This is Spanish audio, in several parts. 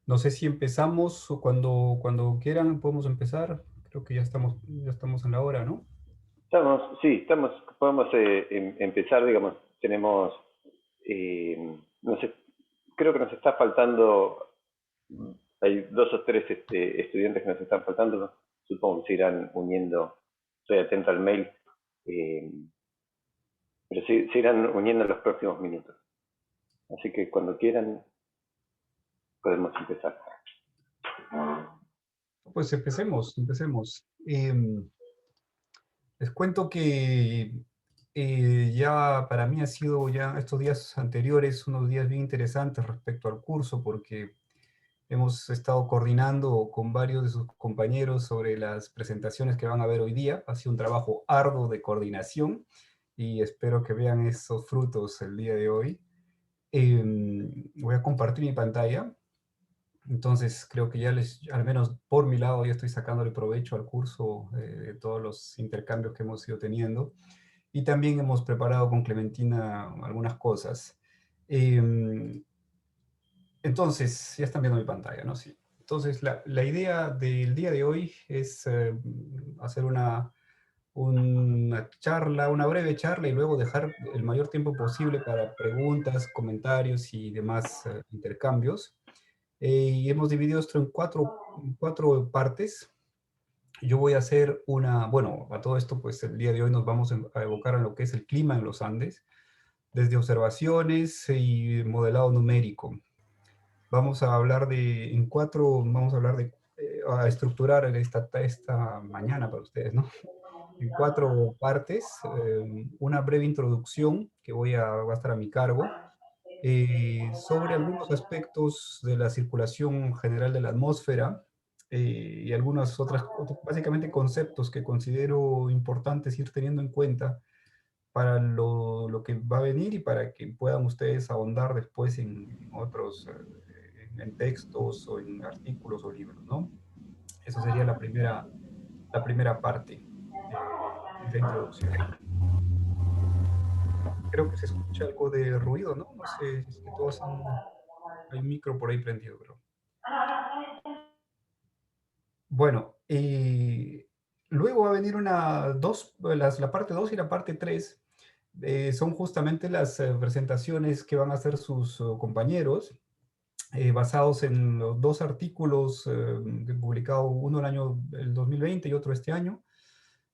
No sé si empezamos o cuando quieran podemos empezar. Creo que ya estamos en la hora, ¿no? Sí, podemos empezar, digamos, tenemos, no sé, creo que nos está faltando, hay dos o tres estudiantes que nos están faltando, ¿no? Supongo que se irán uniendo, estoy atento al mail, eh, pero sí, se irán uniendo en los próximos minutos. Así que cuando quieran podemos empezar. Pues empecemos. Les cuento que ya para mí ha sido ya estos días anteriores unos días bien interesantes respecto al curso porque hemos estado coordinando con varios de sus compañeros sobre las presentaciones que van a ver hoy día. Ha sido un trabajo arduo de coordinación y espero que vean esos frutos el día de hoy. Voy a compartir mi pantalla. Entonces creo que ya al menos por mi lado, ya estoy sacándole provecho al curso de todos los intercambios que hemos ido teniendo. Y también hemos preparado con Clementina algunas cosas. Em, entonces, ya están viendo mi pantalla, ¿no? Sí. Entonces, la idea del día de hoy es hacer una charla, una breve charla y luego dejar el mayor tiempo posible para preguntas, comentarios y demás intercambios. Y hemos dividido esto en cuatro partes. Yo voy a hacer bueno, a todo esto, pues el día de hoy nos vamos a evocar a lo que es el clima en los Andes, desde observaciones y modelado numérico. Vamos a hablar a estructurar esta mañana para ustedes, ¿no? En cuatro partes, una breve introducción que va a estar a mi cargo, sobre algunos aspectos de la circulación general de la atmósfera y algunas básicamente conceptos que considero importantes ir teniendo en cuenta para lo que va a venir y para que puedan ustedes ahondar después en otros, en textos o en artículos o libros, ¿no? Eso sería la primera parte de la introducción. Creo que se escucha algo de ruido, ¿no? No sé si es que hay un micro por ahí prendido, pero... Bueno, luego va a venir la parte 2 y la parte 3 son justamente las presentaciones que van a hacer sus compañeros, basados en los dos artículos que he publicado, uno el 2020 y otro este año,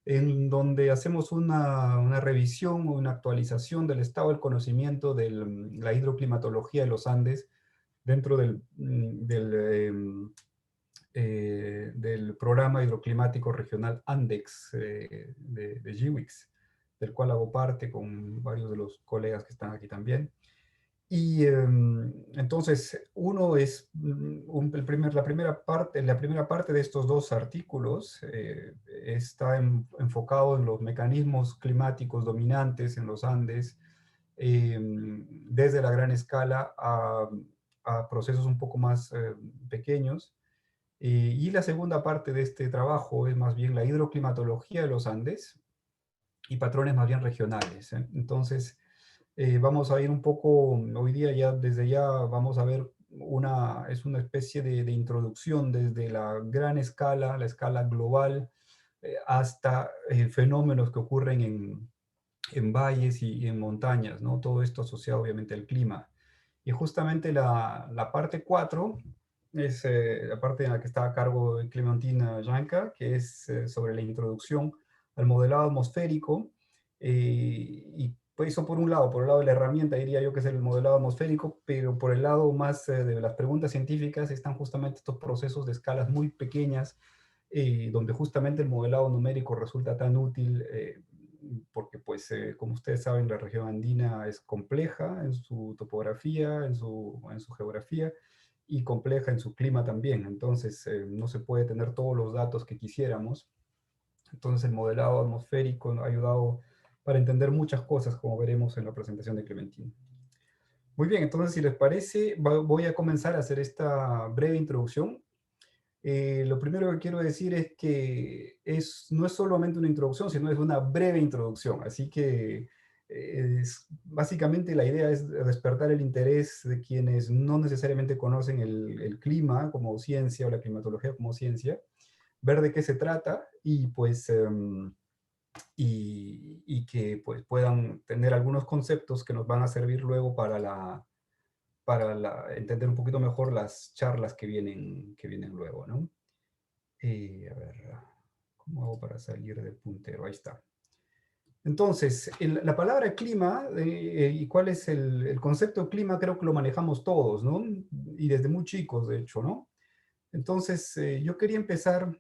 en donde hacemos una revisión o una actualización del estado del conocimiento de la hidroclimatología de los Andes dentro del Programa Hidroclimático Regional Andex de GWIX, del cual hago parte con varios de los colegas que están aquí también. Y entonces, uno es la primera parte de estos dos artículos está enfocado en los mecanismos climáticos dominantes en los Andes, desde la gran escala a procesos un poco más pequeños. Y la segunda parte de este trabajo es más bien la hidroclimatología de los Andes y patrones más bien regionales. Entonces, vamos a ir un poco, hoy día ya, desde ya vamos a ver es una especie de introducción desde la gran escala, la escala global, hasta fenómenos que ocurren en valles y en montañas, ¿no? Todo esto asociado obviamente al clima. Y justamente la parte 4 es la parte en la que está a cargo de Clementina Janka, que es sobre la introducción al modelado atmosférico. Y pues eso por un lado, por el lado de la herramienta diría yo que es el modelado atmosférico, pero por el lado más de las preguntas científicas están justamente estos procesos de escalas muy pequeñas, donde justamente el modelado numérico resulta tan útil, porque pues como ustedes saben la región andina es compleja en su topografía, en su geografía y compleja en su clima también, entonces no se puede tener todos los datos que quisiéramos. Entonces el modelado atmosférico ha ayudado para entender muchas cosas, como veremos en la presentación de Clementina. Muy bien, entonces si les parece, voy a comenzar a hacer esta breve introducción. Lo primero que quiero decir es que no es solamente una introducción, sino es una breve introducción. Así que básicamente la idea es despertar el interés de quienes no necesariamente conocen el clima como ciencia o la climatología como ciencia, ver de qué se trata y pues y que pues puedan tener algunos conceptos que nos van a servir luego entender un poquito mejor las charlas que vienen luego, ¿no? A ver, ¿cómo hago para salir del puntero? Ahí está. Entonces, la palabra clima y cuál es el concepto de clima, creo que lo manejamos todos, ¿no? Y desde muy chicos, de hecho, ¿no? Entonces, yo quería empezar,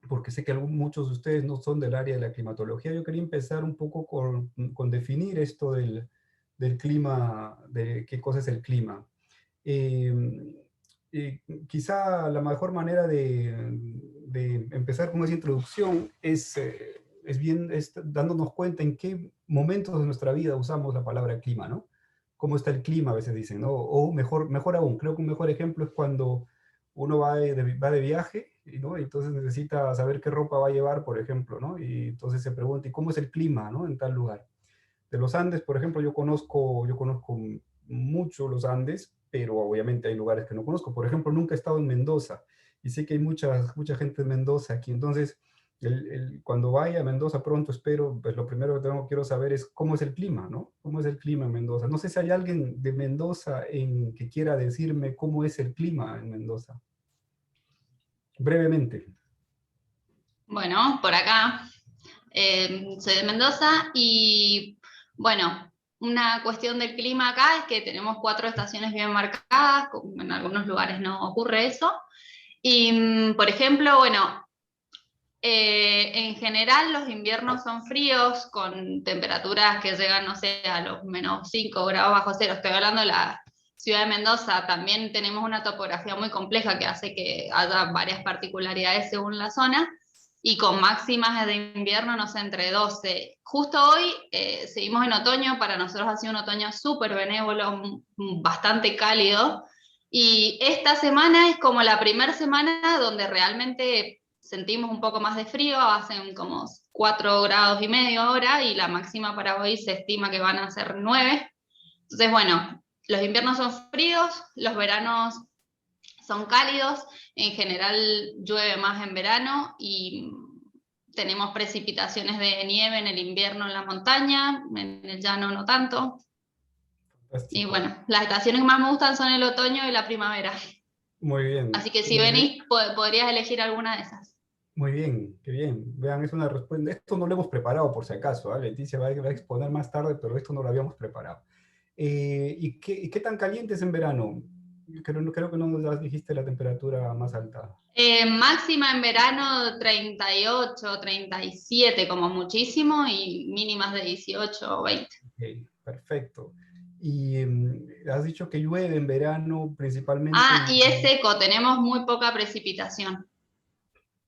porque sé que muchos de ustedes no son del área de la climatología, yo quería empezar un poco con definir esto del clima, de qué cosa es el clima. Eh, Quizá la mejor manera de empezar con esa introducción es dándonos cuenta en qué momentos de nuestra vida usamos la palabra clima, ¿no? ¿Cómo está el clima? A veces dicen, ¿no? O mejor aún, creo que un mejor ejemplo es cuando uno va de viaje, ¿no? Y entonces necesita saber qué ropa va a llevar, por ejemplo, ¿no? Y entonces se pregunta, ¿y cómo es el clima, ¿no? En tal lugar. De los Andes, por ejemplo, yo conozco mucho los Andes, pero obviamente hay lugares que no conozco. Por ejemplo, nunca he estado en Mendoza y sé que hay mucha gente en Mendoza aquí. Entonces, cuando vaya a Mendoza pronto, espero, pues lo primero que quiero saber es cómo es el clima, ¿no? ¿Cómo es el clima en Mendoza? No sé si hay alguien de Mendoza que quiera decirme cómo es el clima en Mendoza. Brevemente. Bueno, por acá soy de Mendoza y bueno, una cuestión del clima acá es que tenemos 4 estaciones bien marcadas, en algunos lugares no ocurre eso. Y por ejemplo, bueno, en general los inviernos son fríos con temperaturas que llegan, no sé, a los -5 grados bajo cero. Estoy hablando de la ciudad de Mendoza. También tenemos una topografía muy compleja que hace que haya varias particularidades según la zona y con máximas de invierno, no sé, entre 12. Justo hoy seguimos en otoño, para nosotros ha sido un otoño súper benévolo, bastante cálido. Y esta semana es como la primera semana donde realmente sentimos un poco más de frío, hacen como 4,5 grados ahora y la máxima para hoy se estima que van a ser 9. Entonces, bueno, los inviernos son fríos, los veranos son cálidos, en general llueve más en verano y tenemos precipitaciones de nieve en el invierno en la montaña, en el llano no tanto. Y Fantástico. bueno, las estaciones que más me gustan son el otoño y la primavera. Muy bien. Así que si venís, podrías elegir alguna de esas. Muy bien, qué bien. Vean, es una respuesta. Esto no lo hemos preparado por si acaso. Leticia va a exponer más tarde, pero esto no lo habíamos preparado. ¿Y qué tan caliente es en verano? Creo que no nos dijiste la temperatura más alta. Máxima en verano 38, 37 como muchísimo y mínimas de 18 o 20. Ok, perfecto. Y has dicho que llueve en verano principalmente. Ah, y es seco, tenemos muy poca precipitación.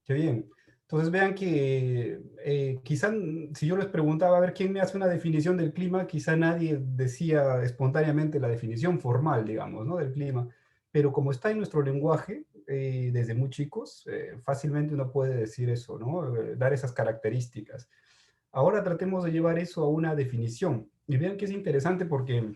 Qué bien. Entonces vean que quizá si yo les preguntaba a ver quién me hace una definición del clima, quizá nadie decía espontáneamente la definición formal, digamos, ¿no? Del clima. Pero como está en nuestro lenguaje, desde muy chicos, fácilmente uno puede decir eso, ¿no? Dar esas características. Ahora tratemos de llevar eso a una definición. Y vean que es interesante porque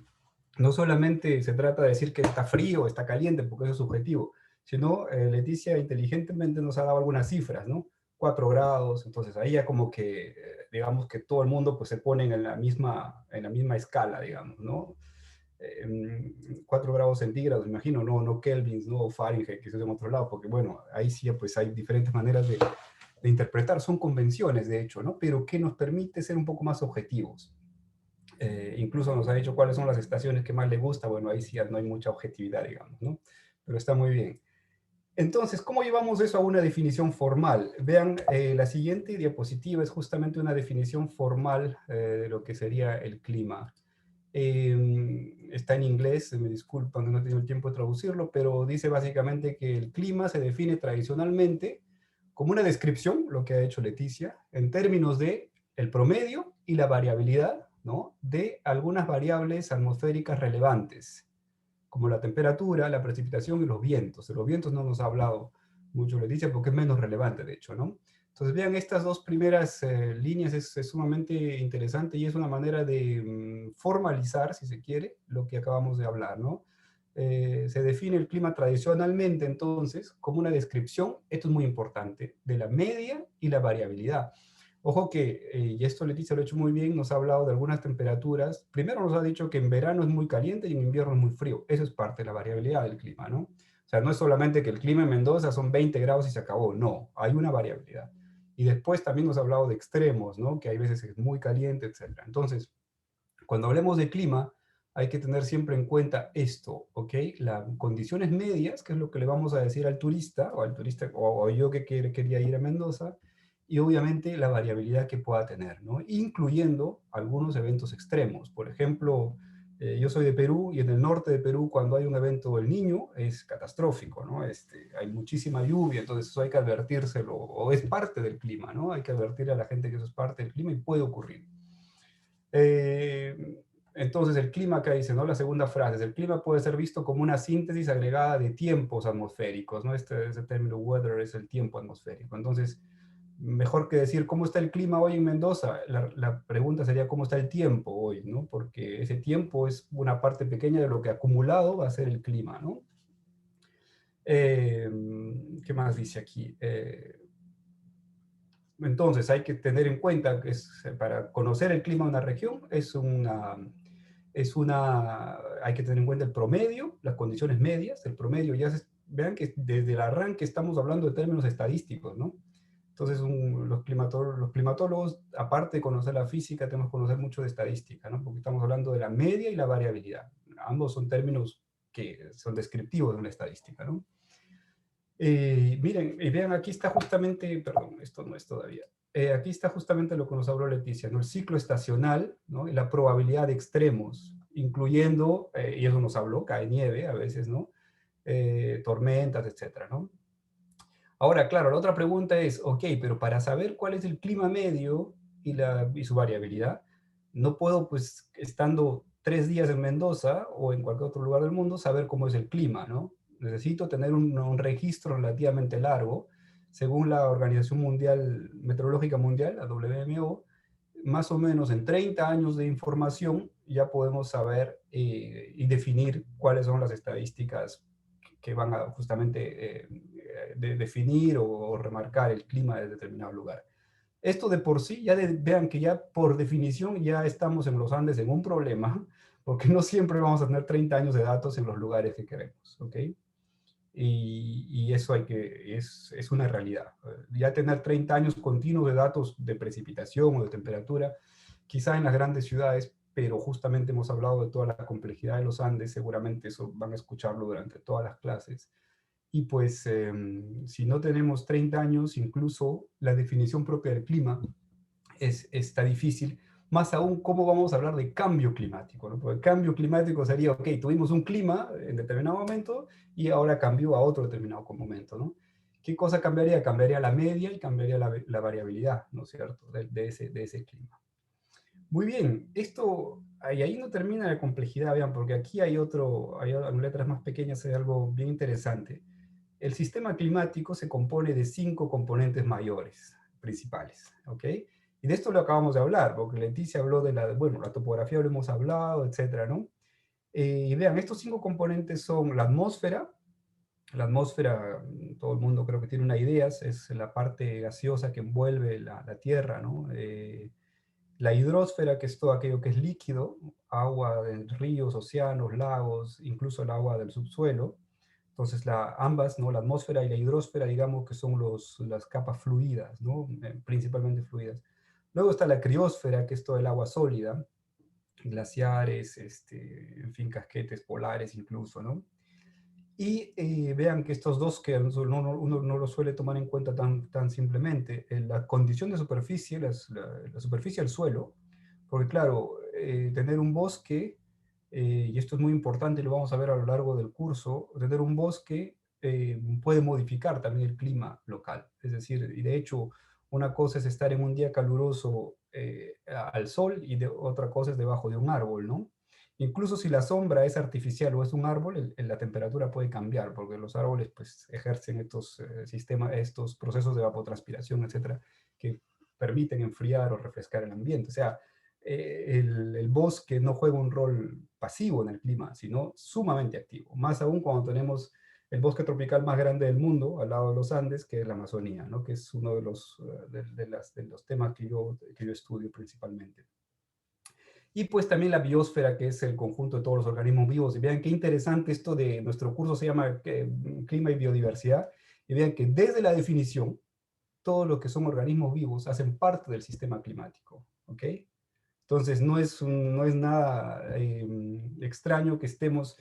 no solamente se trata de decir que está frío, está caliente, porque eso es subjetivo, sino Leticia inteligentemente nos ha dado algunas cifras, ¿no? 4 grados, entonces ahí ya como que, digamos que todo el mundo pues se pone en la misma escala, digamos, ¿no? 4 grados centígrados, imagino, no kelvins, no Fahrenheit, que eso es en otro lado, porque bueno, ahí sí pues hay diferentes maneras de interpretar, son convenciones de hecho, ¿no? Pero que nos permite ser un poco más objetivos. Incluso nos ha dicho cuáles son las estaciones que más le gusta, bueno, ahí sí no hay mucha objetividad, digamos, ¿no? Pero está muy bien. Entonces, ¿cómo llevamos eso a una definición formal? Vean, la siguiente diapositiva es justamente una definición formal de lo que sería el clima. Está en inglés, me disculpan que no he tenido el tiempo de traducirlo, pero dice básicamente que el clima se define tradicionalmente como una descripción, lo que ha hecho Leticia, en términos de el promedio y la variabilidad, ¿no? De algunas variables atmosféricas relevantes, como la temperatura, la precipitación y los vientos. De los vientos no nos ha hablado mucho Leticia porque es menos relevante, de hecho, ¿no? Entonces, vean, estas dos primeras líneas es sumamente interesante y es una manera de formalizar, si se quiere, lo que acabamos de hablar, ¿no? Se define el clima tradicionalmente, entonces, como una descripción, esto es muy importante, de la media y la variabilidad. Ojo que, y esto Leticia lo ha hecho muy bien, nos ha hablado de algunas temperaturas. Primero nos ha dicho que en verano es muy caliente y en invierno es muy frío. Eso es parte de la variabilidad del clima, ¿no? O sea, no es solamente que el clima en Mendoza son 20 grados y se acabó. No, hay una variabilidad. Y después también nos ha hablado de extremos, ¿no? Que hay veces es muy caliente, etc. Entonces, cuando hablemos de clima, hay que tener siempre en cuenta esto, ¿ok? Las condiciones medias, que es lo que le vamos a decir al turista, o yo que quería ir a Mendoza, y obviamente la variabilidad que pueda tener, ¿no? Incluyendo algunos eventos extremos. Por ejemplo, yo soy de Perú y en el norte de Perú cuando hay un evento del Niño es catastrófico, ¿no? Hay muchísima lluvia, entonces eso hay que advertírselo, o es parte del clima, ¿no? Hay que advertir a la gente que eso es parte del clima y puede ocurrir. Entonces el clima acá dice, ¿no? La segunda frase, es, el clima puede ser visto como una síntesis agregada de tiempos atmosféricos, ¿no? Ese término weather es el tiempo atmosférico. Entonces, mejor que decir cómo está el clima hoy en Mendoza, la pregunta sería cómo está el tiempo hoy, ¿no? Porque ese tiempo es una parte pequeña de lo que acumulado va a ser el clima, ¿no? ¿Qué más dice aquí? Entonces hay que tener en cuenta que para conocer el clima de una región hay que tener en cuenta el promedio, las condiciones medias, el promedio. Vean que desde el arranque estamos hablando de términos estadísticos, ¿no? Entonces los climatólogos, aparte de conocer la física, tenemos que conocer mucho de estadística, ¿no? Porque estamos hablando de la media y la variabilidad. Ambos son términos que son descriptivos de una estadística, ¿no? Miren, y vean, aquí está justamente, perdón, esto no es todavía. Aquí está justamente lo que nos habló Leticia, ¿no? El ciclo estacional, ¿no? Y la probabilidad de extremos, incluyendo, y eso nos habló, cae nieve a veces, ¿no? Tormentas, etcétera, ¿no? Ahora, claro, la otra pregunta es, ok, pero para saber cuál es el clima medio y su variabilidad, no puedo, pues, estando 3 días en Mendoza o en cualquier otro lugar del mundo, saber cómo es el clima, ¿no? Necesito tener un registro relativamente largo. Según la Organización Meteorológica Mundial, la WMO, más o menos en 30 años de información ya podemos saber y definir cuáles son las estadísticas que van a justamente definir o remarcar el clima de determinado lugar. Esto de por sí, vean que ya por definición ya estamos en los Andes en un problema, porque no siempre vamos a tener 30 años de datos en los lugares que queremos, ¿ok? Y eso es una realidad. Ya tener 30 años continuos de datos de precipitación o de temperatura, quizá en las grandes ciudades, pero justamente hemos hablado de toda la complejidad de los Andes, seguramente eso van a escucharlo durante todas las clases. Y pues si no tenemos 30 años, incluso la definición propia del clima está difícil. Más aún, ¿cómo vamos a hablar de cambio climático? ¿No? Porque el cambio climático sería, ok, tuvimos un clima en determinado momento y ahora cambió a otro determinado momento, ¿no? ¿Qué cosa cambiaría? Cambiaría la media y cambiaría la variabilidad, ¿no es cierto?, de ese clima. Muy bien, y ahí no termina la complejidad, vean, porque aquí hay letras más pequeñas, hay algo bien interesante. El sistema climático se compone de 5 componentes mayores, principales, ¿ok? Y de esto lo acabamos de hablar, porque Leticia habló de la topografía lo hemos hablado, etcétera, ¿no? Y vean, estos 5 componentes son la atmósfera, todo el mundo creo que tiene una idea, es la parte gaseosa que envuelve la Tierra, ¿no? La hidrosfera, que es todo aquello que es líquido, agua de ríos, océanos, lagos, incluso el agua del subsuelo. Entonces, ambas, ¿no? La atmósfera y la hidrosfera, digamos que son las capas fluidas, ¿no? Principalmente fluidas. Luego está la criósfera, que es todo el agua sólida, glaciares, en fin, casquetes polares incluso, ¿no? Y vean que estos dos que uno no lo suele tomar en cuenta tan simplemente, la condición de superficie, la superficie del suelo, porque claro, tener un bosque, y esto es muy importante y lo vamos a ver a lo largo del curso, tener un bosque puede modificar también el clima local. Es decir, y de hecho, una cosa es estar en un día caluroso al sol y otra cosa es debajo de un árbol, ¿no? Incluso si la sombra es artificial o es un árbol, la temperatura puede cambiar, porque los árboles pues, ejercen estos sistemas, estos procesos de evapotranspiración, etcétera, que permiten enfriar o refrescar el ambiente. O sea, el bosque no juega un rol pasivo en el clima, sino sumamente activo. Más aún cuando tenemos el bosque tropical más grande del mundo, al lado de los Andes, que es la Amazonía, ¿no? Que es uno de los temas que yo estudio principalmente. Y pues también la biosfera, que es el conjunto de todos los organismos vivos. Y vean qué interesante esto de nuestro curso, se llama Clima y Biodiversidad. Y vean que desde la definición, todo lo que son organismos vivos hacen parte del sistema climático. ¿Ok? Entonces, no es nada extraño que estemos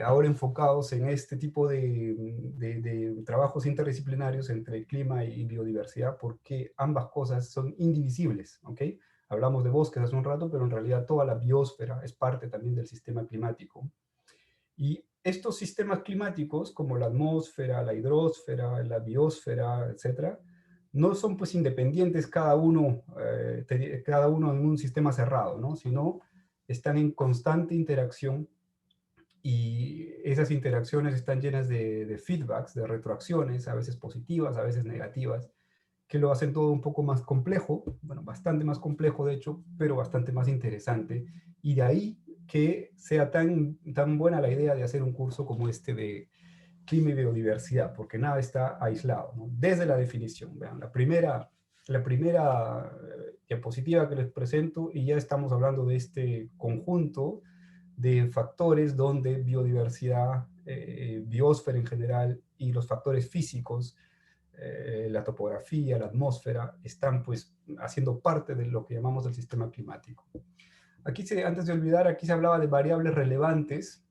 ahora enfocados en este tipo de trabajos interdisciplinarios entre clima y biodiversidad, porque ambas cosas son indivisibles, ¿ok? Hablamos de bosques hace un rato, pero en realidad toda la biosfera es parte también del sistema climático. Y estos sistemas climáticos, como la atmósfera, la hidrosfera, la biosfera, etcétera, no son pues independientes cada uno en un sistema cerrado, ¿no? Sino están en constante interacción y esas interacciones están llenas de feedbacks, de retroacciones, a veces positivas, a veces negativas, que lo hacen todo un poco más complejo, bueno, bastante más complejo de hecho, pero bastante más interesante. Y de ahí que sea tan buena la idea de hacer un curso como este de clima y biodiversidad, porque nada está aislado, ¿no? Desde la definición. Vean, la primera diapositiva que les presento, y ya estamos hablando de este conjunto de factores donde biodiversidad, biosfera en general y los factores físicos, la topografía, la atmósfera, están pues haciendo parte de lo que llamamos el sistema climático. Antes de olvidar, aquí se hablaba de variables relevantes.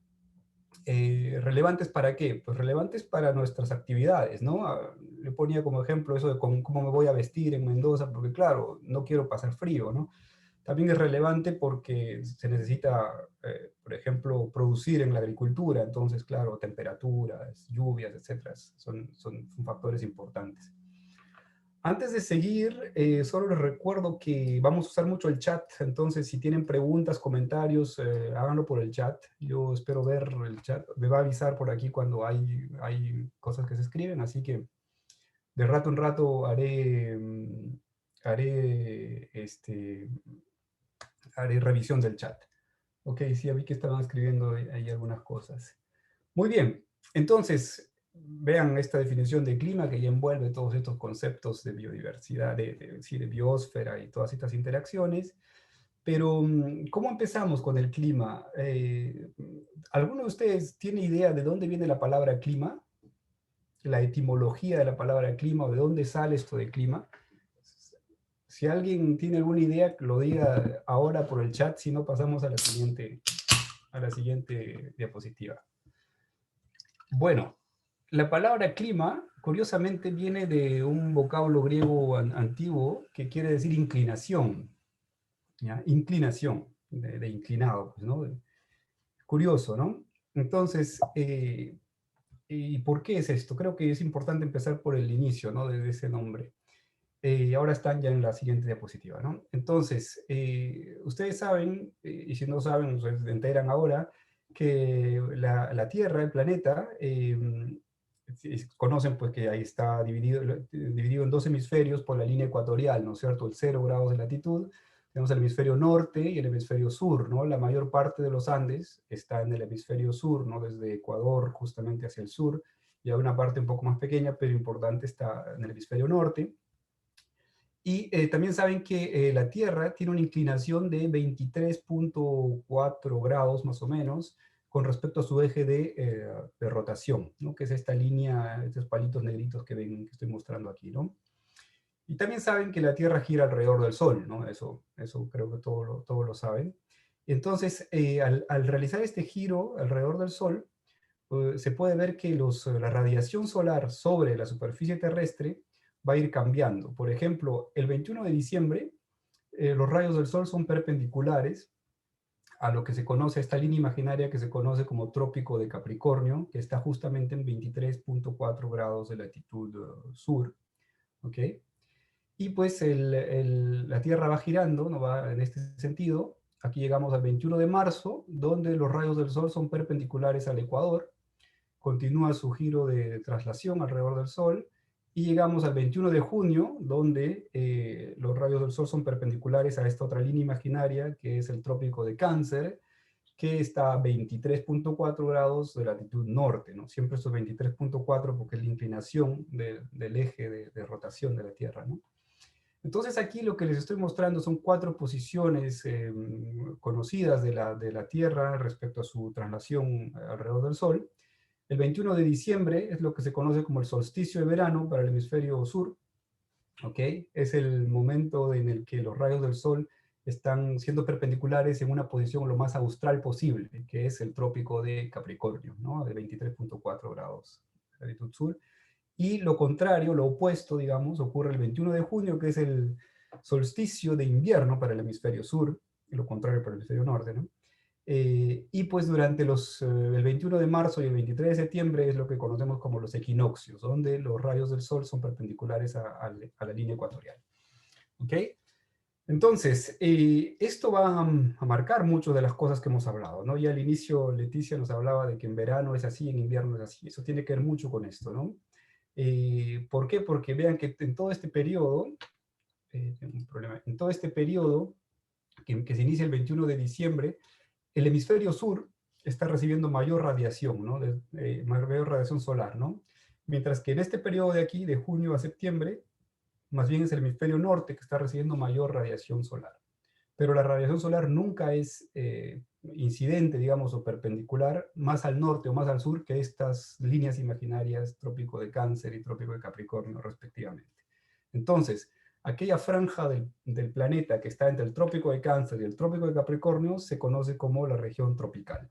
¿Relevantes para qué? Pues relevantes para nuestras actividades, ¿no? Le ponía como ejemplo eso de cómo me voy a vestir en Mendoza, porque claro, no quiero pasar frío, ¿no? También es relevante porque se necesita, por ejemplo, producir en la agricultura, entonces, claro, temperaturas, lluvias, etcétera, son factores importantes. Antes de seguir, solo les recuerdo que vamos a usar mucho el chat, entonces si tienen preguntas, comentarios, háganlo por el chat. Yo espero ver el chat, me va a avisar por aquí cuando hay cosas que se escriben, así que de rato en rato haré revisión del chat. Ok, sí, vi que estaban escribiendo ahí algunas cosas. Muy bien, entonces, vean esta definición de clima que ya envuelve todos estos conceptos de biodiversidad, de biosfera y todas estas interacciones. Pero, ¿cómo empezamos con el clima? ¿Alguno de ustedes tiene idea de dónde viene la palabra clima? La etimología de la palabra clima o de dónde sale esto de clima. Si alguien tiene alguna idea, lo diga ahora por el chat, si no pasamos a la siguiente diapositiva. Bueno, la palabra clima, curiosamente, viene de un vocablo griego antiguo que quiere decir inclinación, ¿ya? Inclinación, de inclinado, pues, ¿no? Curioso, ¿no? Entonces, ¿y por qué es esto? Creo que es importante empezar por el inicio, ¿no? De ese nombre. Ahora están ya en la siguiente diapositiva, ¿no? Entonces, ustedes saben, y si no saben, ustedes se enteran ahora, que la Tierra, el planeta, conocen pues que ahí está dividido en dos hemisferios por la línea ecuatorial, ¿no es cierto? El 0 grados de latitud. Tenemos el hemisferio norte y el hemisferio sur, ¿no? La mayor parte de los Andes está en el hemisferio sur, ¿no? Desde Ecuador justamente hacia el sur, y hay una parte un poco más pequeña, pero importante, está en el hemisferio norte. Y también saben que la Tierra tiene una inclinación de 23.4 grados más o menos con respecto a su eje de rotación, ¿no? Que es esta línea, estos palitos negritos que ven, que estoy mostrando aquí, ¿no? Y también saben que la Tierra gira alrededor del Sol, ¿no? Eso creo que todos lo saben. Entonces, al realizar este giro alrededor del Sol, se puede ver que la radiación solar sobre la superficie terrestre va a ir cambiando. Por ejemplo, el 21 de diciembre, los rayos del Sol son perpendiculares a lo que se conoce, a esta línea imaginaria que se conoce como Trópico de Capricornio, que está justamente en 23.4 grados de latitud sur. ¿Ok? Y pues la Tierra va girando, ¿no? Va en este sentido, Aquí llegamos al 21 de marzo, donde los rayos del Sol son perpendiculares al ecuador. Continúa su giro de traslación alrededor del Sol. Y llegamos al 21 de junio, donde los rayos del Sol son perpendiculares a esta otra línea imaginaria, que es el Trópico de Cáncer, que está a 23.4 grados de latitud norte, ¿no? Siempre estos 23.4 porque es la inclinación del eje de rotación de la Tierra, ¿no? Entonces aquí lo que les estoy mostrando son 4 posiciones conocidas de la Tierra respecto a su traslación alrededor del Sol. El 21 de diciembre es lo que se conoce como el solsticio de verano para el hemisferio sur, ¿ok? Es el momento en el que los rayos del Sol están siendo perpendiculares en una posición lo más austral posible, que es el trópico de Capricornio, ¿no? De 23.4 grados de latitud sur. Y lo contrario, lo opuesto, digamos, ocurre el 21 de junio, que es el solsticio de invierno para el hemisferio sur, y lo contrario para el hemisferio norte, ¿no? Y pues durante el 21 de marzo y el 23 de septiembre es lo que conocemos como los equinoccios, donde los rayos del sol son perpendiculares a la línea ecuatorial. ¿Ok? Entonces, esto va a marcar muchas de las cosas que hemos hablado, ¿no? Ya al inicio Leticia nos hablaba de que en verano es así, en invierno es así. Eso tiene que ver mucho con esto, ¿no? ¿Por qué? Porque vean que en todo este periodo, tengo un problema, en todo este periodo que se inicia el 21 de diciembre, el hemisferio sur está recibiendo mayor radiación, ¿no? Mayor radiación solar, ¿no? Mientras que en este periodo de aquí, de junio a septiembre, más bien es el hemisferio norte que está recibiendo mayor radiación solar. Pero la radiación solar nunca es incidente, digamos, o perpendicular más al norte o más al sur que estas líneas imaginarias, trópico de Cáncer y trópico de Capricornio, respectivamente. Entonces, aquella franja del planeta que está entre el trópico de Cáncer y el trópico de Capricornio se conoce como la región tropical.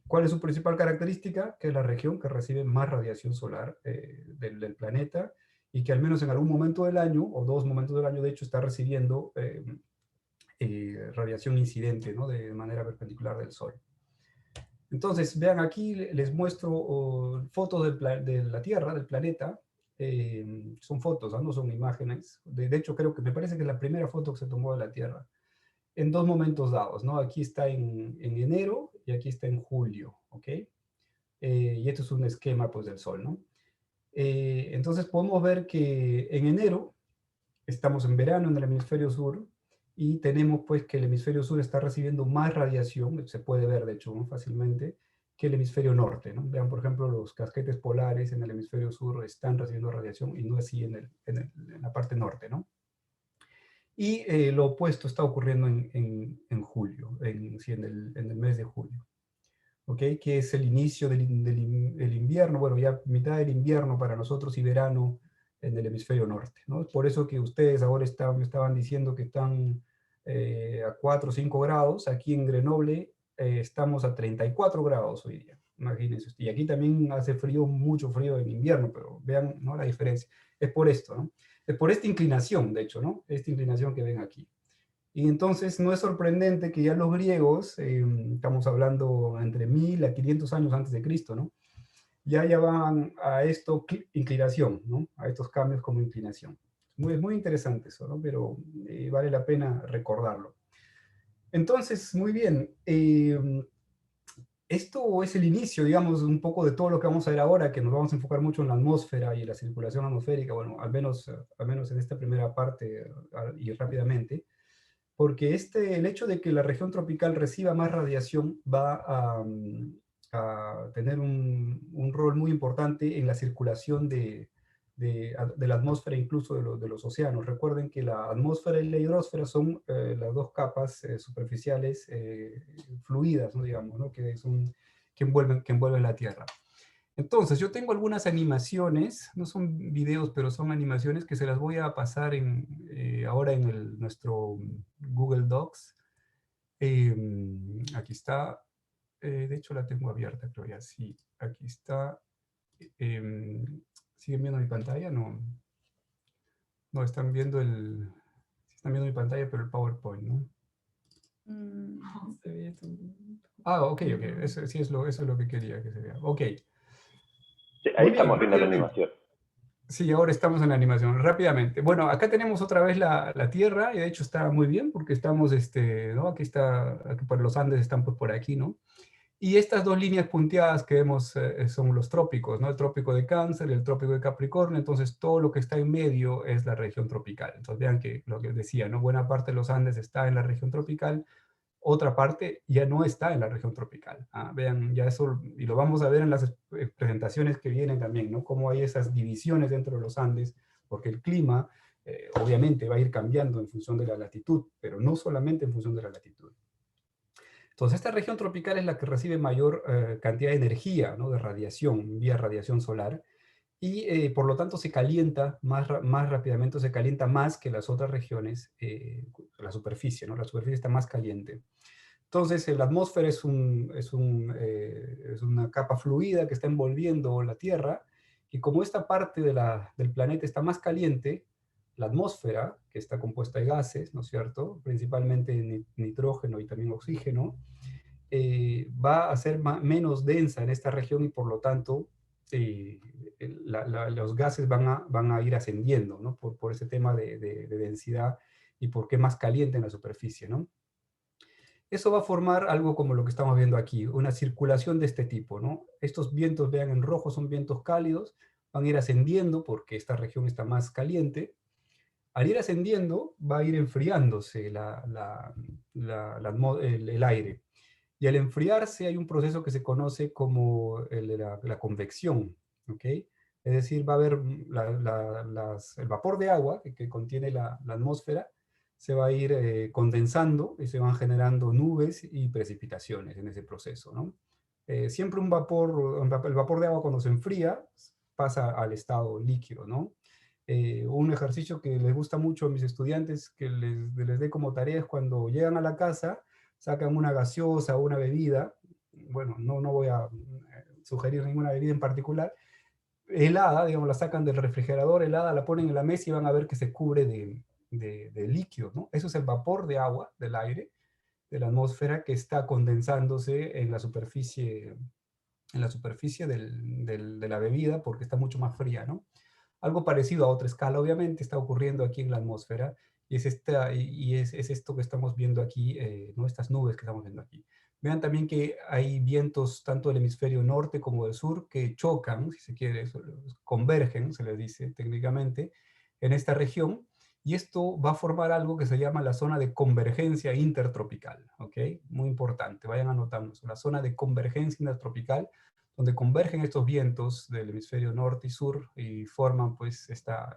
¿Cuál es su principal característica? Que es la región que recibe más radiación solar del planeta y que al menos en algún momento del año, o 2 momentos del año, de hecho, está recibiendo radiación incidente, ¿no? De manera perpendicular del Sol. Entonces, vean aquí, les muestro fotos de la Tierra, del planeta. Son fotos, ¿no? No son imágenes. De hecho, creo que me parece que es la primera foto que se tomó de la Tierra en 2 momentos dados, ¿no? Aquí está en enero y aquí está en julio, ¿ok? Y esto es un esquema, pues, del Sol, ¿no? Entonces, podemos ver que en enero estamos en verano en el hemisferio sur y tenemos, pues, que el hemisferio sur está recibiendo más radiación, se puede ver, de hecho, ¿no? Fácilmente, que el hemisferio norte, ¿no? Vean, por ejemplo, los casquetes polares en el hemisferio sur están recibiendo radiación y no así en la parte norte, ¿no? Y lo opuesto está ocurriendo en julio, sí, en el mes de julio, ¿ok? Que es el inicio del invierno, bueno, ya mitad del invierno para nosotros y verano en el hemisferio norte, ¿no? Por eso que ustedes ahora me estaban diciendo que están a 4 o 5 grados, aquí en Grenoble estamos a 34 grados hoy día, imagínense. Y aquí también hace frío, mucho frío en invierno, pero vean, ¿no? La diferencia. Es por esto, ¿no? Es por esta inclinación, de hecho, ¿no? Esta inclinación que ven aquí. Y entonces no es sorprendente que ya los griegos, estamos hablando entre 1000 a 500 años antes de Cristo, ¿no? Ya van a esto inclinación, ¿no? A estos cambios como inclinación. Es muy interesante eso, ¿no? Pero vale la pena recordarlo. Entonces, muy bien. Esto es el inicio, digamos, un poco de todo lo que vamos a ver ahora, que nos vamos a enfocar mucho en la atmósfera y la circulación atmosférica, bueno, al menos en esta primera parte y rápidamente, porque el hecho de que la región tropical reciba más radiación va a tener un rol muy importante en la circulación de la atmósfera, incluso de los océanos. Recuerden que la atmósfera y la hidrosfera son las dos capas superficiales fluidas, ¿no? Digamos, ¿no? Que envuelven la Tierra. Entonces, yo tengo algunas animaciones, no son videos, pero son animaciones que se las voy a pasar ahora en nuestro Google Docs. Aquí está, de hecho la tengo abierta, creo ya, sí, aquí está. ¿Siguen viendo mi pantalla? No, no, están viendo mi pantalla, pero el PowerPoint, ¿no? Ok, eso es lo que quería que se vea. Ok. Sí, ahí estamos viendo la animación. Sí, ahora estamos en la animación, rápidamente. Bueno, acá tenemos otra vez la Tierra, y de hecho está muy bien, porque estamos, ¿no? Aquí está, aquí por los Andes están pues por aquí, ¿no? Y estas dos líneas punteadas que vemos son los trópicos, ¿no? El trópico de Cáncer y el trópico de Capricornio, entonces todo lo que está en medio es la región tropical. Entonces vean que lo que decía, ¿no? Buena parte de los Andes está en la región tropical, otra parte ya no está en la región tropical. Vean, ya eso, y lo vamos a ver en las presentaciones que vienen también, ¿no? Cómo hay esas divisiones dentro de los Andes, porque el clima obviamente va a ir cambiando en función de la latitud, pero no solamente en función de la latitud. Entonces, esta región tropical es la que recibe mayor cantidad de energía, ¿no? De radiación, vía radiación solar, y por lo tanto se calienta más rápidamente, se calienta más que las otras regiones, la superficie, ¿no? La superficie está más caliente. Entonces, la atmósfera es una capa fluida que está envolviendo la Tierra, y como esta parte del planeta está más caliente, la atmósfera, que está compuesta de gases, ¿no es cierto? Principalmente nitrógeno y también oxígeno, va a ser menos densa en esta región, y por lo tanto eh, los gases van a ir ascendiendo, ¿no? Por ese tema de densidad y porque es más caliente en la superficie, ¿no? Eso va a formar algo como lo que estamos viendo aquí, una circulación de este tipo, ¿no? Estos vientos, vean en rojo, son vientos cálidos, van a ir ascendiendo porque esta región está más caliente. Al ir ascendiendo, va a ir enfriándose el aire. Y al enfriarse hay un proceso que se conoce como la convección, ¿ok? Es decir, va a haber el vapor de agua que contiene la atmósfera, se va a ir condensando y se van generando nubes y precipitaciones en ese proceso, ¿no? Siempre el vapor de agua cuando se enfría pasa al estado líquido, ¿no? Un ejercicio que les gusta mucho a mis estudiantes, que les dé como tarea, es cuando llegan a la casa, sacan una gaseosa o una bebida, bueno, no voy a sugerir ninguna bebida en particular, helada, digamos, la sacan del refrigerador helada, la ponen en la mesa y van a ver que se cubre de líquido, ¿no? Eso es el vapor de agua, del aire, de la atmósfera, que está condensándose en la superficie de la bebida, porque está mucho más fría, ¿no? Algo parecido a otra escala, obviamente, está ocurriendo aquí en la atmósfera, y es esto que estamos viendo aquí, ¿no? Estas nubes que estamos viendo aquí. Vean también que hay vientos tanto del hemisferio norte como del sur que chocan, si se quiere, convergen, se les dice técnicamente, en esta región, y esto va a formar algo que se llama la zona de convergencia intertropical, ¿ok? Muy importante, vayan anotando eso, la zona de convergencia intertropical, donde convergen estos vientos del hemisferio norte y sur y forman pues esta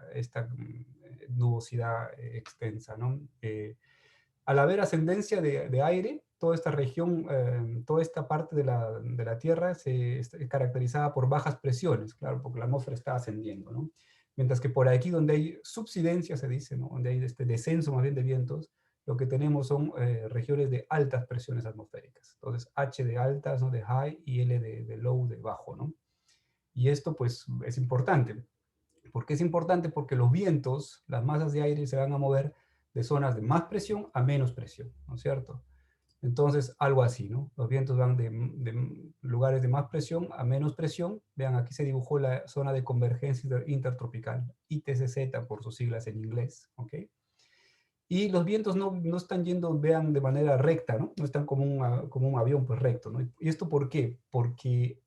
nubosidad extensa, ¿no? Al haber ascendencia de aire, toda esta región, toda esta parte de la Tierra es caracterizada por bajas presiones, claro, porque la atmósfera está ascendiendo, ¿no? Mientras que por aquí donde hay subsidencia, se dice, ¿no? Donde hay este descenso más bien de vientos, lo que tenemos son regiones de altas presiones atmosféricas. Entonces, H de altas, ¿no? De high, y L de low, de bajo, ¿no? Y esto pues es importante. ¿Por qué es importante? Porque los vientos, las masas de aire se van a mover de zonas de más presión a menos presión, ¿no es cierto? Entonces, algo así, ¿no? Los vientos van de lugares de más presión a menos presión. Vean, aquí se dibujó la zona de convergencia intertropical, ITCZ por sus siglas en inglés, ¿ok? Y los vientos no están yendo, vean, de manera recta, ¿no? No están como un avión, pues recto, ¿no? ¿Y esto por qué? Porque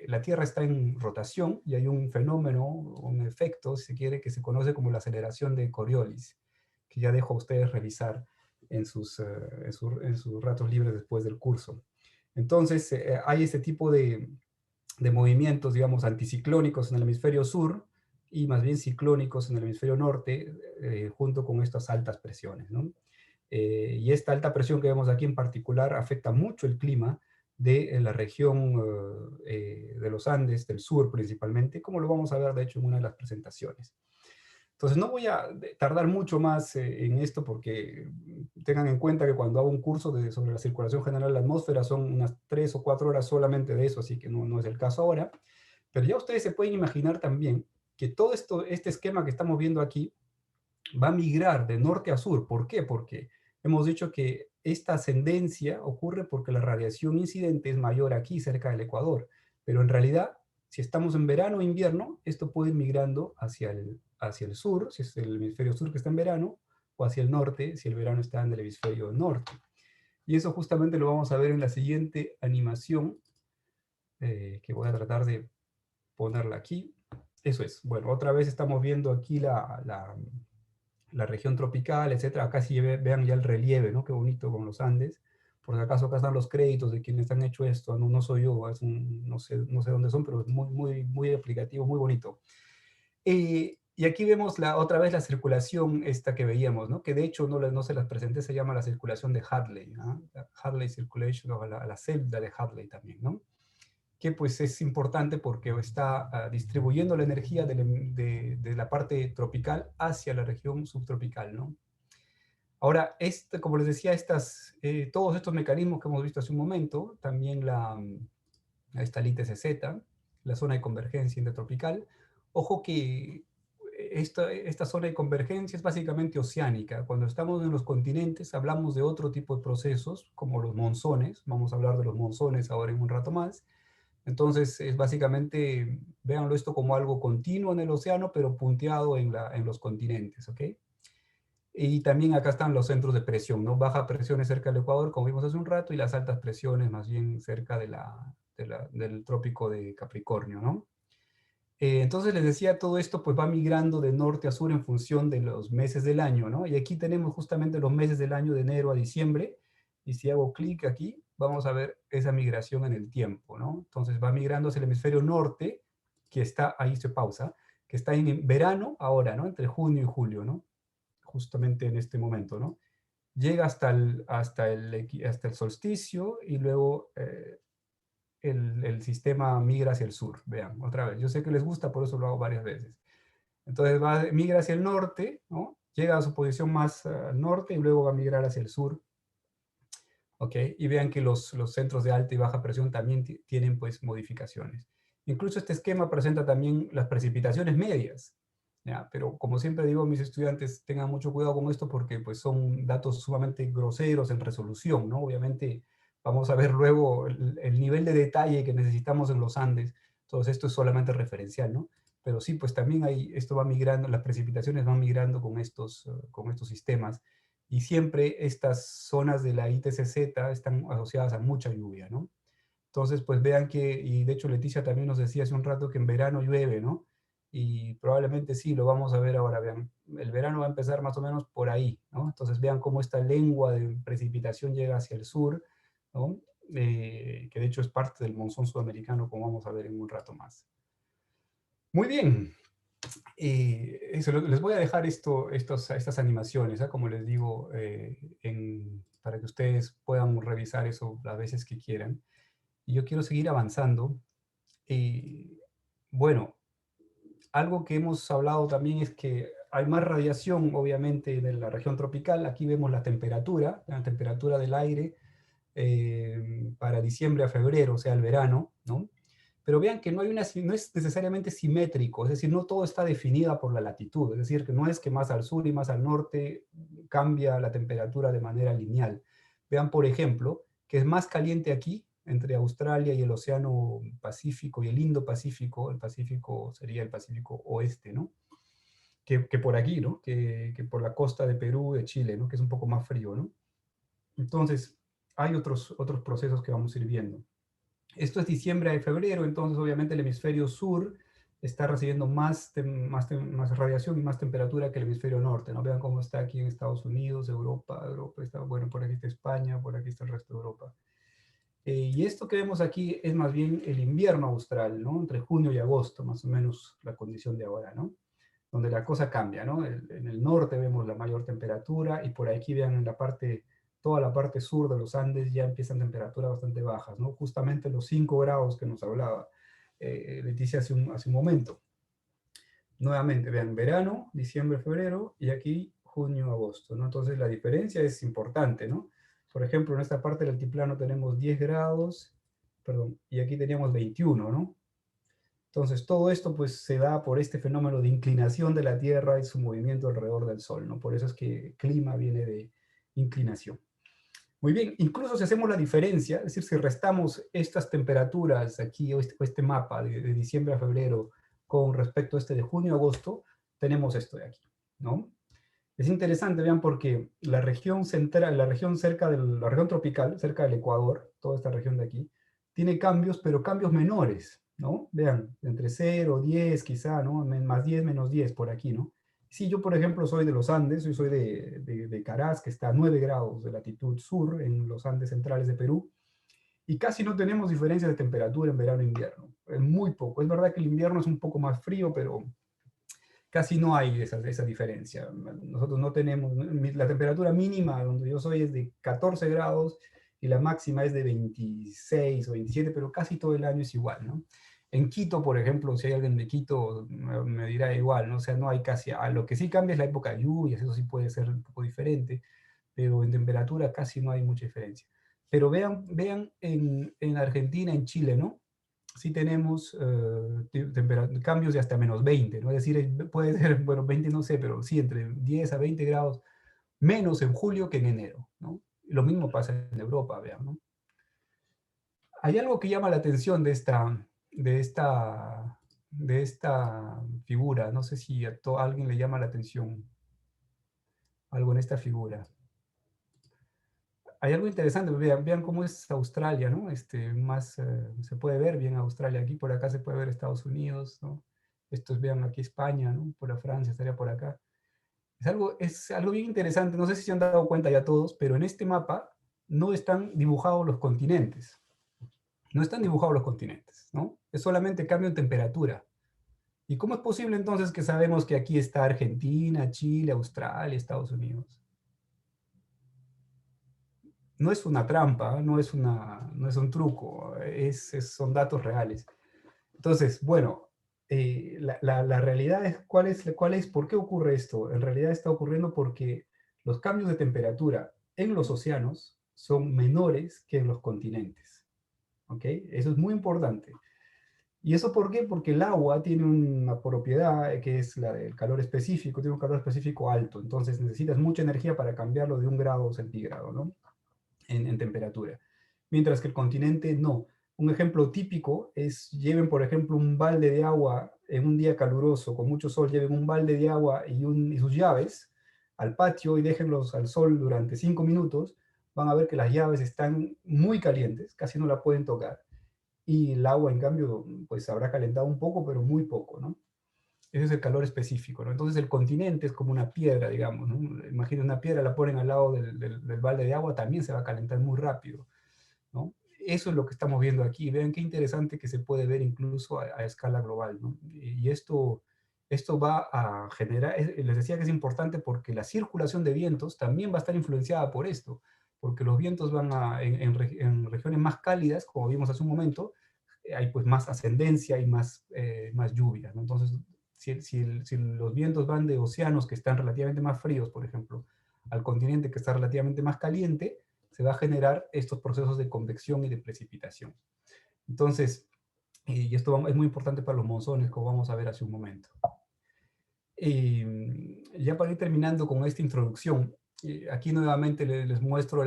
la Tierra está en rotación y hay un fenómeno, un efecto, si se quiere, que se conoce como la aceleración de Coriolis, que ya dejo a ustedes revisar en sus ratos libres después del curso. Entonces, hay este tipo de movimientos, digamos, anticiclónicos en el hemisferio sur, y más bien ciclónicos en el hemisferio norte, junto con estas altas presiones, ¿no? Y esta alta presión que vemos aquí en particular afecta mucho el clima de la región de los Andes, del sur principalmente, como lo vamos a ver de hecho en una de las presentaciones. Entonces no voy a tardar mucho más en esto, porque tengan en cuenta que cuando hago un curso sobre la circulación general de la atmósfera son unas 3 o 4 horas solamente de eso, así que no es el caso ahora. Pero ya ustedes se pueden imaginar también que todo este esquema que estamos viendo aquí va a migrar de norte a sur. ¿Por qué? Porque hemos dicho que esta ascendencia ocurre porque la radiación incidente es mayor aquí, cerca del Ecuador, pero en realidad Si estamos en verano o invierno, esto puede ir migrando hacia el sur, si es el hemisferio sur que está en verano, o hacia el norte, si el verano está en el hemisferio norte. Y eso justamente lo vamos a ver en la siguiente animación, que voy a tratar de ponerla aquí. Eso es. Bueno, otra vez estamos viendo aquí la región tropical, etcétera. Acá sí vean ya el relieve, ¿no? Qué bonito con los Andes. Por si acaso acá están los créditos de quienes han hecho esto. No, no soy yo, no sé dónde son, pero es muy, muy, muy aplicativo, muy bonito. Y aquí vemos otra vez la circulación esta que veíamos, ¿no? Que de hecho no se las presenté, se llama la circulación de Hadley, ¿no? Hadley Circulation, o la celda de Hadley también, ¿no? Que pues es importante porque está distribuyendo la energía de la parte tropical hacia la región subtropical, ¿no? Ahora, como les decía, todos estos mecanismos que hemos visto hace un momento, también esta ITCZ, la zona de convergencia intertropical, ojo que esta zona de convergencia es básicamente oceánica. Cuando estamos en los continentes hablamos de otro tipo de procesos, como los monzones. Vamos a hablar de los monzones ahora en un rato más. Entonces, es básicamente, véanlo esto como algo continuo en el océano, pero punteado en los continentes, ¿ok? Y también acá están los centros de presión, ¿no? Baja presiones cerca del Ecuador, como vimos hace un rato, y las altas presiones más bien cerca del trópico de Capricornio, ¿no? Entonces les decía, todo esto pues va migrando de norte a sur en función de los meses del año, ¿no? Y aquí tenemos justamente los meses del año de enero a diciembre, y si hago clic aquí, vamos a ver esa migración en el tiempo, ¿no? Entonces va migrando hacia el hemisferio norte, que está, ahí se pausa, que está en verano ahora, ¿no? Entre junio y julio, ¿no? Justamente en este momento, ¿no? Llega hasta el solsticio y luego el sistema migra hacia el sur. Vean, otra vez. Yo sé que les gusta, por eso lo hago varias veces. Entonces migra hacia el norte, ¿no? Llega a su posición más al norte y luego va a migrar hacia el sur. ¿Ok? Y vean que los centros de alta y baja presión también tienen pues modificaciones. Incluso este esquema presenta también las precipitaciones medias. ¿Ya? Pero como siempre digo a mis estudiantes, tengan mucho cuidado con esto porque pues son datos sumamente groseros en resolución, ¿no? Obviamente vamos a ver luego el nivel de detalle que necesitamos en los Andes. Entonces esto es solamente referencial, ¿no? Pero sí, pues también esto va migrando, las precipitaciones van migrando con estos sistemas. Y siempre estas zonas de la ITCZ están asociadas a mucha lluvia, ¿no? Entonces, pues vean y de hecho Leticia también nos decía hace un rato que en verano llueve, ¿no? Y probablemente sí, lo vamos a ver ahora, vean, el verano va a empezar más o menos por ahí, ¿no? Entonces vean cómo esta lengua de precipitación llega hacia el sur, ¿no? Que de hecho es parte del monzón sudamericano, como vamos a ver en un rato más. Muy bien, les voy a dejar estas animaciones, ¿eh? Como les digo, para que ustedes puedan revisar eso las veces que quieran. Y yo quiero seguir avanzando. Bueno, algo que hemos hablado también es que hay más radiación, obviamente, en la región tropical. Aquí vemos la temperatura del aire para diciembre a febrero, o sea, el verano, ¿no? Pero vean que no es necesariamente simétrico, es decir, no todo está definido por la latitud, es decir, que no es que más al sur y más al norte cambia la temperatura de manera lineal. Vean, por ejemplo, que es más caliente aquí, entre Australia y el Océano Pacífico y el Indo-Pacífico. El Pacífico sería el Pacífico Oeste, ¿no? Que por aquí, ¿no? Que por la costa de Perú, de Chile, ¿no? Que es un poco más frío, ¿no? Entonces, hay otros procesos que vamos a ir viendo. Esto es diciembre a febrero, entonces obviamente el hemisferio sur está recibiendo más radiación y más temperatura que el hemisferio norte, ¿no? Vean cómo está aquí en Estados Unidos, Europa está, bueno, por aquí está España, por aquí está el resto de Europa. Y esto que vemos aquí es más bien el invierno austral, ¿no? Entre junio y agosto, más o menos la condición de ahora, ¿no? Donde la cosa cambia, ¿no? En el norte vemos la mayor temperatura y por aquí vean en toda la parte sur de los Andes ya empiezan temperaturas bastante bajas, ¿no? Justamente los 5 grados que nos hablaba Leticia hace un momento. Nuevamente, vean, verano, diciembre, febrero, y aquí junio, agosto, ¿no? Entonces la diferencia es importante, ¿no? Por ejemplo, en esta parte del altiplano tenemos 10 grados, perdón, y aquí teníamos 21, ¿no? Entonces, todo esto pues se da por este fenómeno de inclinación de la Tierra y su movimiento alrededor del Sol, ¿no? Por eso es que clima viene de inclinación. Muy bien, incluso si hacemos la diferencia, es decir, si restamos estas temperaturas aquí, o este mapa de diciembre a febrero, con respecto a este de junio a agosto, tenemos esto de aquí, ¿no? Es interesante, vean, porque la región central, la región cerca de la región tropical, cerca del Ecuador, toda esta región de aquí, tiene cambios, pero cambios menores, ¿no? Vean, entre 0, 10 quizá, ¿no? Más 10, menos 10 por aquí, ¿no? Sí, yo por ejemplo soy de los Andes, yo soy de Caraz, que está a 9 grados de latitud sur en los Andes centrales de Perú, y casi no tenemos diferencia de temperatura en verano e invierno, es muy poco. Es verdad que el invierno es un poco más frío, pero casi no hay esa diferencia. Nosotros no tenemos, la temperatura mínima donde yo soy es de 14 grados y la máxima es de 26 o 27, pero casi todo el año es igual, ¿no? En Quito, por ejemplo, si hay alguien de Quito, me dirá igual, ¿no? O sea, no hay casi, lo que sí cambia es la época de lluvias, eso sí puede ser un poco diferente, pero en temperatura casi no hay mucha diferencia. Pero vean en Argentina, en Chile, ¿no? Sí tenemos cambios de hasta menos 20, ¿no? Es decir, puede ser, bueno, 20 no sé, pero sí entre 10 a 20 grados menos en julio que en enero, ¿no? Lo mismo pasa en Europa, vean, ¿no? Hay algo que llama la atención de esta, de esta figura, no sé si a alguien le llama la atención algo en esta figura. Hay algo interesante, vean cómo es Australia, ¿no? Se puede ver bien Australia aquí, por acá se puede ver Estados Unidos, ¿no? Estos vean aquí España, ¿no? Por la Francia estaría por acá. Es algo bien interesante, no sé si se han dado cuenta ya todos, pero en este mapa no están dibujados los continentes. No están dibujados los continentes, ¿no? Es solamente cambio en temperatura. ¿Y cómo es posible entonces que sabemos que aquí está Argentina, Chile, Australia, Estados Unidos? No es una trampa, no es un truco, son datos reales. Entonces, bueno, la realidad es ¿por qué ocurre esto? En realidad está ocurriendo porque los cambios de temperatura en los océanos son menores que en los continentes. ¿Ok? Eso es muy importante. ¿Y eso por qué? Porque el agua tiene una propiedad que es la del calor específico, tiene un calor específico alto, entonces necesitas mucha energía para cambiarlo de 1 grado centígrado, ¿no? En temperatura, mientras que el continente no. Un ejemplo típico es, lleven por ejemplo un balde de agua en un día caluroso, con mucho sol, lleven un balde de agua y sus llaves al patio y déjenlos al sol durante 5 minutos, van a ver que las llaves están muy calientes, casi no la pueden tocar, y el agua en cambio pues habrá calentado un poco, pero muy poco, ¿no? Ese es el calor específico, ¿no? Entonces el continente es como una piedra, digamos, ¿no? Imagina una piedra, la ponen al lado del balde de agua, también se va a calentar muy rápido, ¿no? Eso es lo que estamos viendo aquí. Vean qué interesante que se puede ver incluso a escala global, ¿no? Y esto va a generar, les decía que es importante porque la circulación de vientos también va a estar influenciada por esto, porque los vientos van en regiones más cálidas, como vimos hace un momento, hay pues más ascendencia y más lluvia, ¿no? Entonces, si los vientos van de océanos que están relativamente más fríos, por ejemplo, al continente que está relativamente más caliente, se va a generar estos procesos de convección y de precipitación. Entonces, y esto es muy importante para los monzones, como vamos a ver hace un momento. Ya para ir terminando con esta introducción, aquí nuevamente les muestro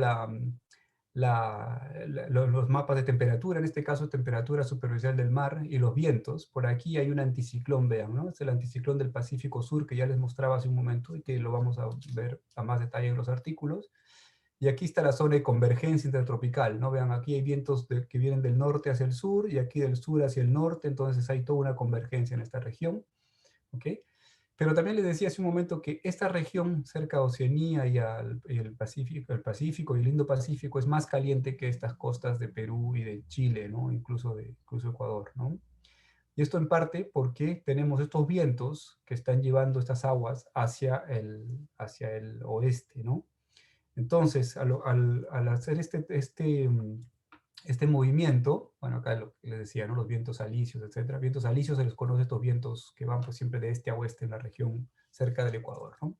los mapas de temperatura, en este caso temperatura superficial del mar y los vientos. Por aquí hay un anticiclón, vean, ¿no? Es el anticiclón del Pacífico Sur que ya les mostraba hace un momento y que lo vamos a ver a más detalle en los artículos. Y aquí está la zona de convergencia intertropical, ¿no? Vean, aquí hay vientos que vienen del norte hacia el sur y aquí del sur hacia el norte, entonces hay toda una convergencia en esta región, ¿ok? Pero también les decía hace un momento que esta región cerca a Oceanía y el Pacífico y el Indo-Pacífico es más caliente que estas costas de Perú y de Chile, ¿no? Incluso Ecuador, ¿no? Y esto en parte porque tenemos estos vientos que están llevando estas aguas hacia el oeste, ¿no? Entonces, al hacer este movimiento, bueno, acá lo que les decía, ¿no? Los vientos alisios, etcétera. Vientos alisios se les conoce estos vientos que van pues, siempre de este a oeste en la región cerca del Ecuador, ¿no?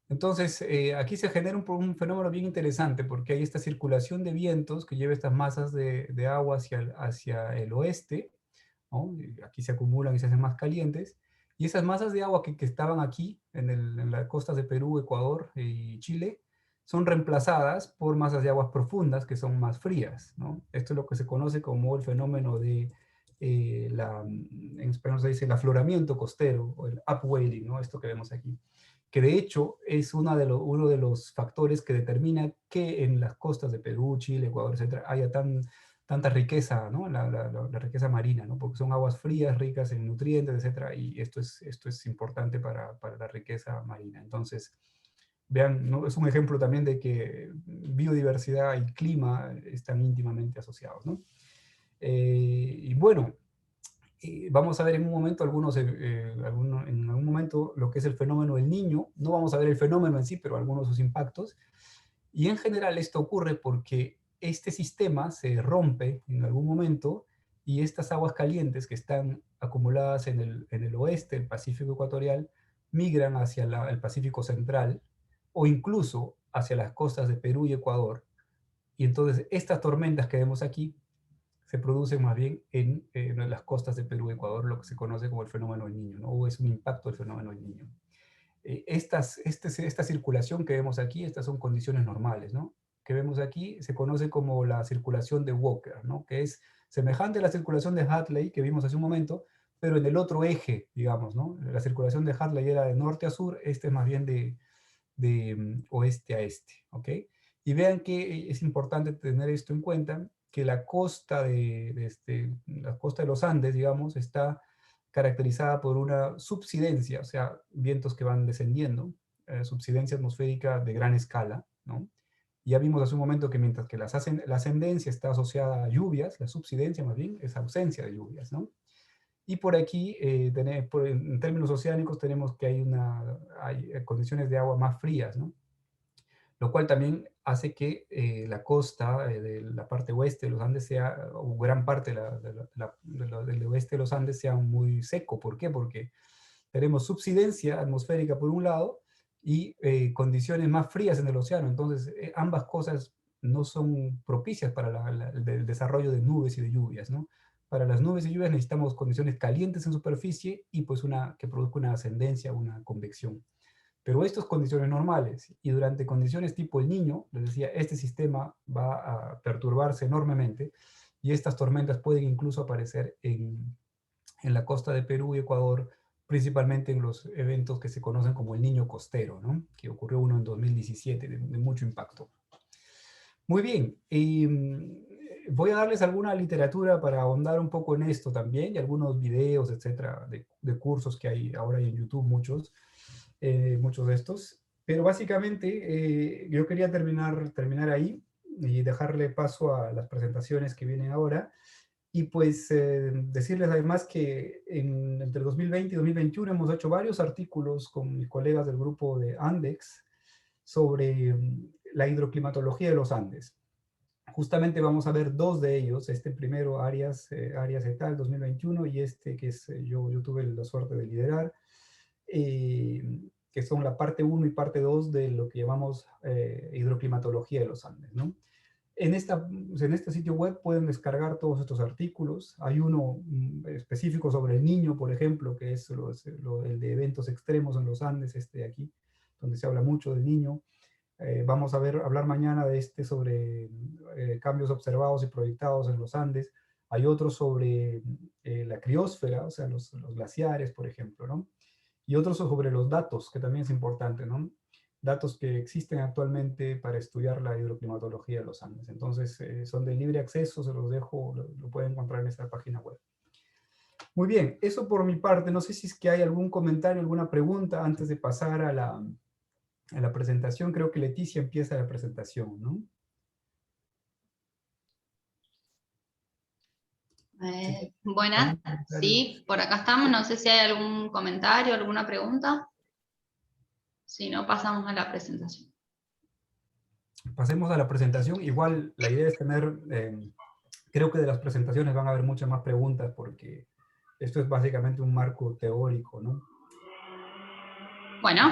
Entonces, aquí se genera un fenómeno bien interesante porque hay esta circulación de vientos que lleva estas masas de agua hacia el oeste, ¿no? Y aquí se acumulan y se hacen más calientes. Y esas masas de agua que estaban aquí en las costas de Perú, Ecuador y Chile, son reemplazadas por masas de aguas profundas que son más frías, ¿no? Esto es lo que se conoce como el fenómeno de en español se dice el afloramiento costero, o el upwelling, ¿no? Esto que vemos aquí. Que de hecho es uno de los factores que determina que en las costas de Perú, Chile, Ecuador, etcétera, haya tanta riqueza, ¿no? La riqueza marina, ¿no? Porque son aguas frías, ricas en nutrientes, etcétera, y esto es importante para la riqueza marina. Entonces, vean, ¿no? Es un ejemplo también de que biodiversidad y clima están íntimamente asociados, ¿no? Y bueno, vamos a ver en un momento en algún momento lo que es el fenómeno del Niño. No vamos a ver el fenómeno en sí, pero algunos de sus impactos. Y en general esto ocurre porque este sistema se rompe en algún momento y estas aguas calientes que están acumuladas en el oeste, el Pacífico ecuatorial, migran hacia el Pacífico central o incluso hacia las costas de Perú y Ecuador. Y entonces estas tormentas que vemos aquí se producen más bien en las costas de Perú y Ecuador, lo que se conoce como el fenómeno del Niño, ¿no? O es un impacto del fenómeno del Niño. Esta circulación que vemos aquí, estas son condiciones normales, ¿no? Que vemos aquí se conoce como la circulación de Walker, ¿no? Que es semejante a la circulación de Hadley que vimos hace un momento, pero en el otro eje, digamos, ¿no? La circulación de Hadley era de norte a sur, este es más bien de oeste a este, ¿ok? Y vean que es importante tener esto en cuenta, que la costa la costa de los Andes, digamos, está caracterizada por una subsidencia, o sea, vientos que van descendiendo, subsidencia atmosférica de gran escala, ¿no? Ya vimos hace un momento que mientras que la ascendencia está asociada a lluvias, la subsidencia más bien es ausencia de lluvias, ¿no? Y por aquí, en términos oceánicos, tenemos que hay condiciones de agua más frías, ¿no? Lo cual también hace que la costa de la parte oeste de los Andes sea, o gran parte del oeste de los Andes sea muy seco. ¿Por qué? Porque tenemos subsidencia atmosférica por un lado y condiciones más frías en el océano. Entonces, ambas cosas no son propicias para el desarrollo de nubes y de lluvias, ¿no? Para las nubes y lluvias necesitamos condiciones calientes en superficie y pues que produzca una ascendencia, una convección. Pero esto es condiciones normales y durante condiciones tipo el Niño, les decía, este sistema va a perturbarse enormemente y estas tormentas pueden incluso aparecer en la costa de Perú y Ecuador, principalmente en los eventos que se conocen como el Niño Costero, ¿no? Que ocurrió uno en 2017 de mucho impacto. Muy bien, voy a darles alguna literatura para ahondar un poco en esto también y algunos videos, etcétera, de cursos que hay ahora en YouTube, muchos de estos. Pero básicamente yo quería terminar ahí y dejarle paso a las presentaciones que vienen ahora. Y pues decirles además que entre 2020 y 2021 hemos hecho varios artículos con mis colegas del grupo de Andex sobre la hidroclimatología de los Andes. Justamente vamos a ver dos de ellos, este primero, Arias et al. 2021, y este que yo tuve la suerte de liderar, que son la parte 1 y parte 2 de lo que llamamos hidroclimatología de los Andes, ¿no? En este sitio web pueden descargar todos estos artículos. Hay uno específico sobre el Niño, por ejemplo, que es el de eventos extremos en los Andes, este de aquí, donde se habla mucho del Niño. Vamos a hablar mañana de sobre cambios observados y proyectados en los Andes. Hay otro sobre la criósfera, o sea, los glaciares, por ejemplo, ¿no? Y otro sobre los datos, que también es importante, ¿no? Datos que existen actualmente para estudiar la hidroclimatología de los Andes. Entonces, son de libre acceso, se los dejo, lo pueden encontrar en esta página web. Muy bien, eso por mi parte. No sé si es que hay algún comentario, alguna pregunta antes de pasar a la presentación. Creo que Leticia empieza la presentación, ¿no? Buenas, sí, por acá estamos. No sé si hay algún comentario, alguna pregunta. Si no, pasamos a la presentación. Pasemos a la presentación. Igual la idea es tener, creo que de las presentaciones van a haber muchas más preguntas porque esto es básicamente un marco teórico, ¿no? Bueno.